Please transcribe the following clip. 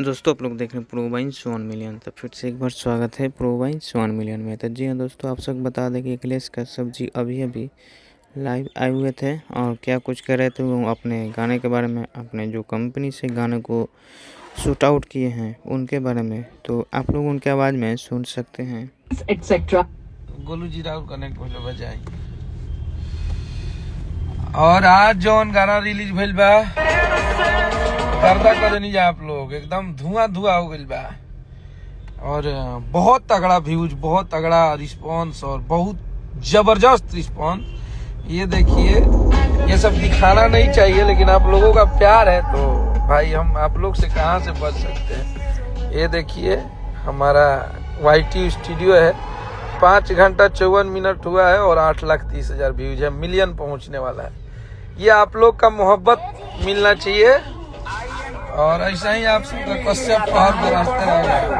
दोस्तों आप लोग देख रहे हैं प्रोवाइंस 1 मिलियन। तो फिर से एक बार स्वागत है प्रोवाइंस 1 मिलियन में। तो जी हाँ दोस्तों, आप सब बता दें कि अखिलेश कश्यप जी अभी लाइव आए हुए थे और क्या कुछ कर रहे थे वो अपने गाने के बारे में, अपने जो कंपनी से गाने को शूट आउट किए हैं उनके बारे में। तो आप लोग उनके आवाज़ में सुन सकते हैं एक्सेट्रा। गोलू जी राहुल कनेक्ट भइल बजाई और आज जौन गाना रिलीज भइल बा गर्दा कर नहीं जा आप लोग, एकदम धुआं हो गइल बा और बहुत तगड़ा व्यूज, बहुत तगड़ा रिस्पांस और बहुत जबरदस्त रिस्पांस। ये देखिए, ये सब दिखाना नहीं चाहिए लेकिन आप लोगों का प्यार है तो भाई हम आप लोग से कहां से बच सकते हैं। ये देखिए हमारा YT स्टूडियो है, 5 घंटा 54 मिनट हुआ है और 8,30,000 व्यूज है, मिलियन पहुंचने वाला है। ये आप लोग का मोहब्बत मिलना चाहिए और ऐसा ही आप सबका कश्यप पहाड़ पर रास्ते रहेगा।